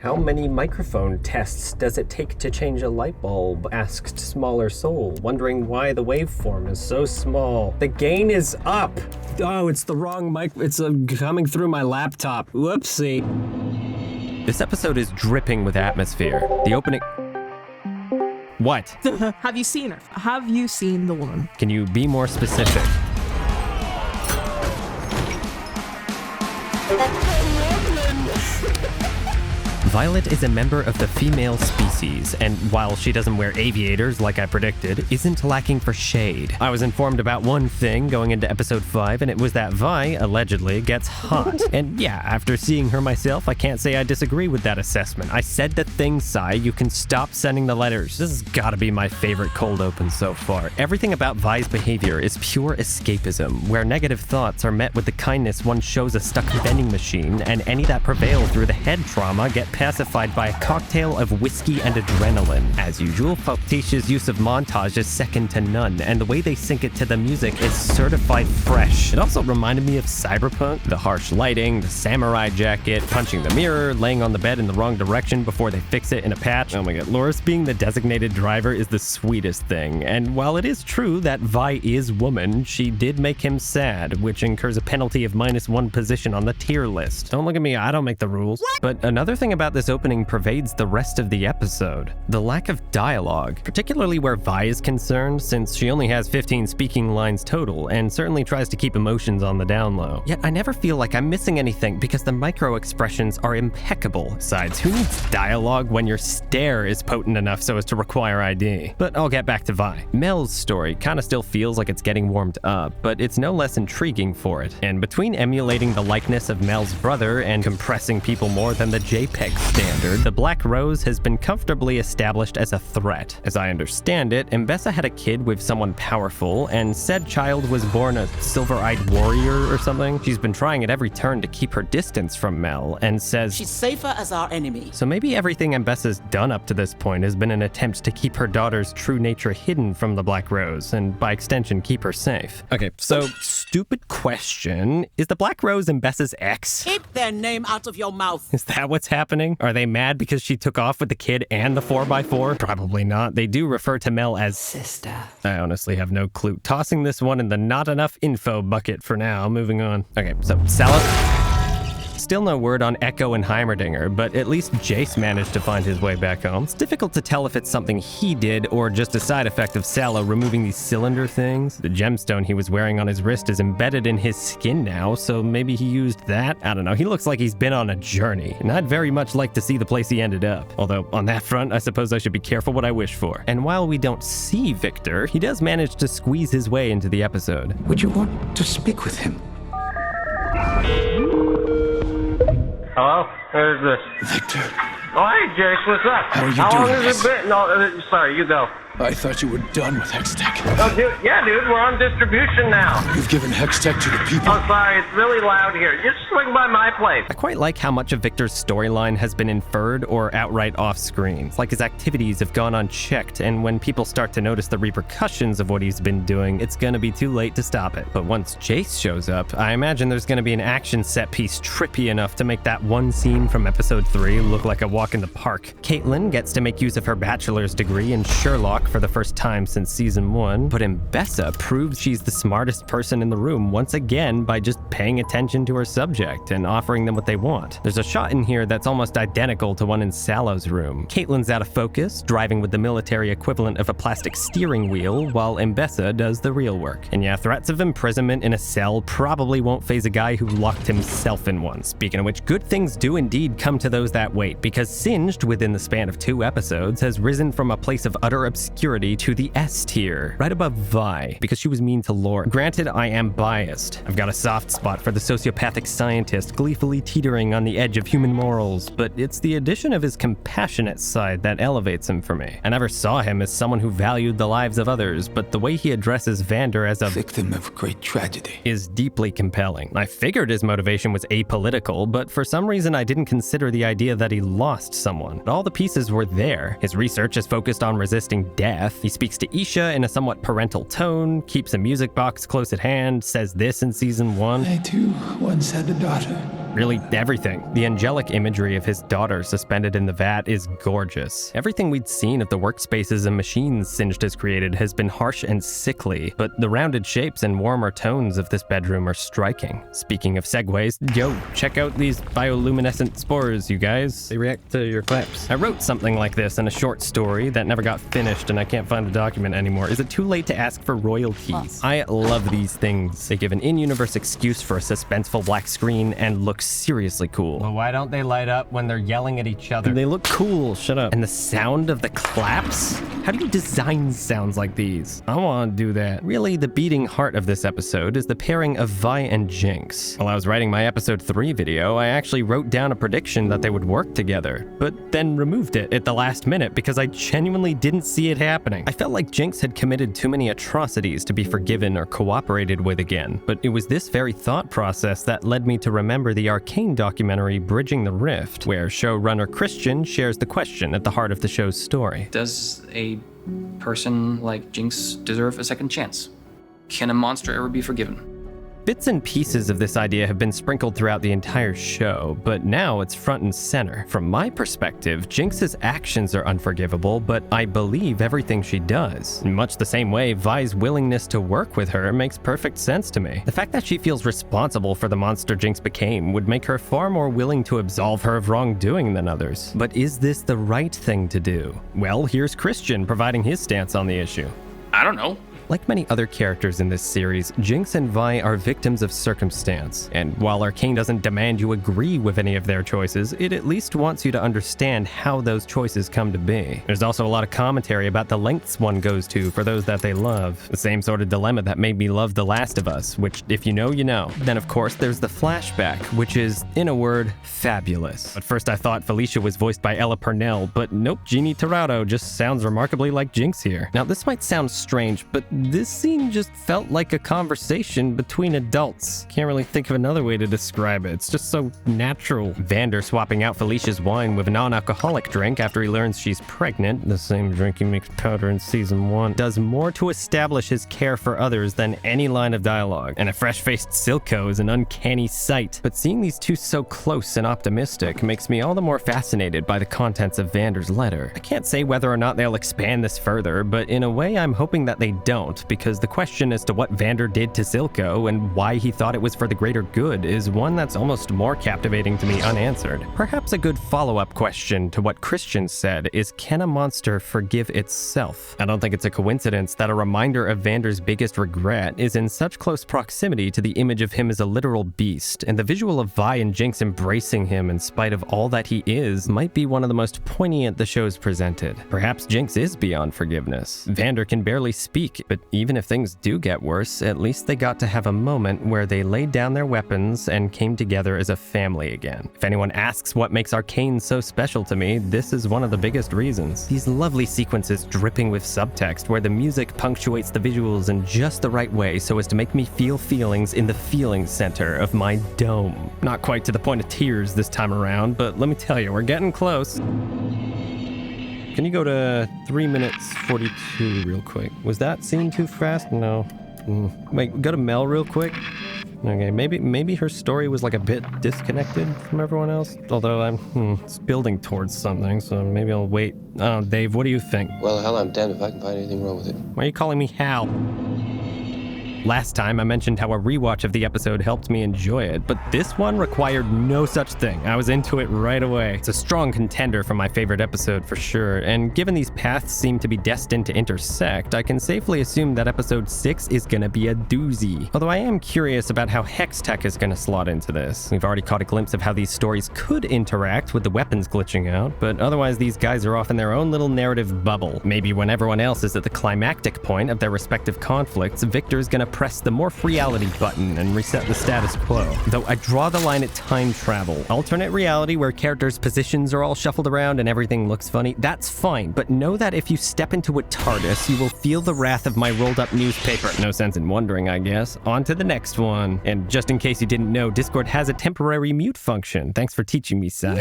How many microphone tests does it take to change a light bulb? Asked Smaller Soul, wondering why the waveform is so small. The gain is up! Oh, it's the wrong mic. It's coming through my laptop. Whoopsie. This episode is dripping with atmosphere. The opening... What? Have you seen her? Have you seen the woman? Can you be more specific? Violet is a member of the female species, and while she doesn't wear aviators like I predicted, isn't lacking for shade. I was informed about one thing going into episode 5, and it was that Vi, allegedly, gets hot. And yeah, after seeing her myself, I can't say I disagree with that assessment. I said the thing, Sai, you can stop sending the letters. This has gotta be my favorite cold open so far. Everything about Vi's behavior is pure escapism, where negative thoughts are met with the kindness one shows a stuck vending machine, and any that prevail through the head trauma get pacified by a cocktail of whiskey and adrenaline. As usual, Faktisha's use of montage is second to none, and the way they sync it to the music is certified fresh. It also reminded me of Cyberpunk. The harsh lighting, the samurai jacket, punching the mirror, laying on the bed in the wrong direction before they fix it in a patch. Oh my god, Loris being the designated driver is the sweetest thing, and while it is true that Vi is woman, she did make him sad, which incurs a penalty of -1 position on the tier list. Don't look at me, I don't make the rules. What? But another thing about this opening pervades the rest of the episode. The lack of dialogue, particularly where Vi is concerned, since she only has 15 speaking lines total, and certainly tries to keep emotions on the down low. Yet I never feel like I'm missing anything because the micro expressions are impeccable. Besides, who needs dialogue when your stare is potent enough so as to require ID? But I'll get back to Vi. Mel's story kinda still feels like it's getting warmed up, but it's no less intriguing for it. And between emulating the likeness of Mel's brother and compressing people more than the JPEG standard, the Black Rose has been comfortably established as a threat. As I understand it, Mbessa had a kid with someone powerful, and said child was born a silver-eyed warrior or something. She's been trying at every turn to keep her distance from Mel, and says she's safer as our enemy. So maybe everything Mbessa's done up to this point has been an attempt to keep her daughter's true nature hidden from the Black Rose, and by extension, keep her safe. Okay, so stupid question. Is the Black Rose Mbessa's ex? Keep their name out of your mouth. Is that what's happening? Are they mad because she took off with the kid and the 4x4? Probably not. They do refer to Mel as sister. I honestly have no clue. Tossing this one in the not enough info bucket for now. Moving on. Okay, so Salah. Still no word on Echo and Heimerdinger, but at least Jace managed to find his way back home. It's difficult to tell if it's something he did or just a side effect of Salo removing these cylinder things. The gemstone he was wearing on his wrist is embedded in his skin now, so maybe he used that? I don't know. He looks like he's been on a journey, and I'd very much like to see the place he ended up. Although, on that front, I suppose I should be careful what I wish for. And while we don't see Victor, he does manage to squeeze his way into the episode. Would you want to speak with him? Hello? Who's this? Victor. Oh, hey, Jace, what's up? How are you How doing? long has it been? No, sorry, you go. I thought you were done with Hextech. Oh, dude, yeah, dude, we're on distribution now. You've given Hextech to the people. Oh, sorry, it's really loud here. Just swing by my place. I quite like how much of Victor's storyline has been inferred or outright off-screen. It's like his activities have gone unchecked, and when people start to notice the repercussions of what he's been doing, it's gonna be too late to stop it. But once Jace shows up, I imagine there's gonna be an action set piece trippy enough to make that one scene from episode 3 look like a walk in the park. Caitlin gets to make use of her bachelor's degree in Sherlock for the first time since season 1, but Mbessa proves she's the smartest person in the room once again by just paying attention to her subject and offering them what they want. There's a shot in here that's almost identical to one in Salo's room. Caitlin's out of focus, driving with the military equivalent of a plastic steering wheel, while Mbessa does the real work. And yeah, threats of imprisonment in a cell probably won't faze a guy who locked himself in one. Speaking of which, good things do indeed come to those that wait, because Singed, within the span of 2 episodes, has risen from a place of utter obscurity to the S tier, right above Vi, because she was mean to Lore. Granted, I am biased. I've got a soft spot for the sociopathic scientist gleefully teetering on the edge of human morals, but it's the addition of his compassionate side that elevates him for me. I never saw him as someone who valued the lives of others, but the way he addresses Vander as a victim of great tragedy is deeply compelling. I figured his motivation was apolitical, but for some reason I didn't consider the idea that he lost someone. All the pieces were there. His research is focused on resisting death. He speaks to Isha in a somewhat parental tone, keeps a music box close at hand, says this in season 1. I too once had a daughter. Really, everything. The angelic imagery of his daughter suspended in the vat is gorgeous. Everything we'd seen of the workspaces and machines Singed has created has been harsh and sickly, but the rounded shapes and warmer tones of this bedroom are striking. Speaking of segues, yo, check out these bioluminescent spores, you guys. They react to your claps. I wrote something like this in a short story that never got finished, and I can't find the document anymore. Is it too late to ask for royalties? I love these things. They give an in-universe excuse for a suspenseful black screen and look seriously cool. Well, why don't they light up when they're yelling at each other? They look cool, shut up. And the sound of the claps? How do you design sounds like these? I want to do that. Really, the beating heart of this episode is the pairing of Vi and Jinx. While I was writing my episode 3 video, I actually wrote down a prediction that they would work together, but then removed it at the last minute because I genuinely didn't see it happening. I felt like Jinx had committed too many atrocities to be forgiven or cooperated with again, but it was this very thought process that led me to remember the Arcane documentary Bridging the Rift, where showrunner Christian shares the question at the heart of the show's story. Does a person like Jinx deserve a second chance? Can a monster ever be forgiven? Bits and pieces of this idea have been sprinkled throughout the entire show, but now it's front and center. From my perspective, Jinx's actions are unforgivable, but I believe everything she does. In much the same way, Vi's willingness to work with her makes perfect sense to me. The fact that she feels responsible for the monster Jinx became would make her far more willing to absolve her of wrongdoing than others. But is this the right thing to do? Well, here's Christian providing his stance on the issue. I don't know. Like many other characters in this series, Jinx and Vi are victims of circumstance, and while Arcane doesn't demand you agree with any of their choices, it at least wants you to understand how those choices come to be. There's also a lot of commentary about the lengths one goes to for those that they love, the same sort of dilemma that made me love The Last of Us, which if you know, you know. Then of course there's the flashback, which is, in a word, fabulous. At first I thought Felicia was voiced by Ella Purnell, but nope, Jeannie Torrado just sounds remarkably like Jinx here. Now this might sound strange, but this scene just felt like a conversation between adults. Can't really think of another way to describe it. It's just so natural. Vander swapping out Felicia's wine with a non-alcoholic drink after he learns she's pregnant, the same drink he makes powder in season 1, does more to establish his care for others than any line of dialogue. And a fresh-faced Silco is an uncanny sight. But seeing these two so close and optimistic makes me all the more fascinated by the contents of Vander's letter. I can't say whether or not they'll expand this further, but in a way I'm hoping that they don't, because the question as to what Vander did to Silco and why he thought it was for the greater good is one that's almost more captivating to me unanswered. Perhaps a good follow-up question to what Christian said is, can a monster forgive itself? I don't think it's a coincidence that a reminder of Vander's biggest regret is in such close proximity to the image of him as a literal beast, and the visual of Vi and Jinx embracing him in spite of all that he is might be one of the most poignant the show's presented. Perhaps Jinx is beyond forgiveness. Vander can barely speak, but even if things do get worse, at least they got to have a moment where they laid down their weapons and came together as a family again. If anyone asks what makes Arcane so special to me, this is one of the biggest reasons. These lovely sequences dripping with subtext where the music punctuates the visuals in just the right way so as to make me feel feelings in the feeling center of my dome. Not quite to the point of tears this time around, but let me tell you, we're getting close. Can you go to 3 minutes 42 real quick? Was that scene too fast? No. Wait, go to Mel real quick. Okay, maybe her story was like a bit disconnected from everyone else. Although it's building towards something, so maybe I'll wait. I don't know, Dave, what do you think? Well, hell, I'm damned if I can find anything wrong with it. Why are you calling me Hal? Last time I mentioned how a rewatch of the episode helped me enjoy it, but this one required no such thing. I was into it right away. It's a strong contender for my favorite episode for sure, and given these paths seem to be destined to intersect, I can safely assume that episode 6 is gonna be a doozy. Although I am curious about how Hextech is gonna slot into this. We've already caught a glimpse of how these stories could interact with the weapons glitching out, but otherwise these guys are off in their own little narrative bubble. Maybe when everyone else is at the climactic point of their respective conflicts, Victor's gonna press the morph reality button and reset the status quo. Though I draw the line at time travel. Alternate reality where characters' positions are all shuffled around and everything looks funny, that's fine, but know that if you step into a TARDIS, you will feel the wrath of my rolled up newspaper. No sense in wondering, I guess. On to the next one. And just in case you didn't know, Discord has a temporary mute function. Thanks for teaching me, Sai.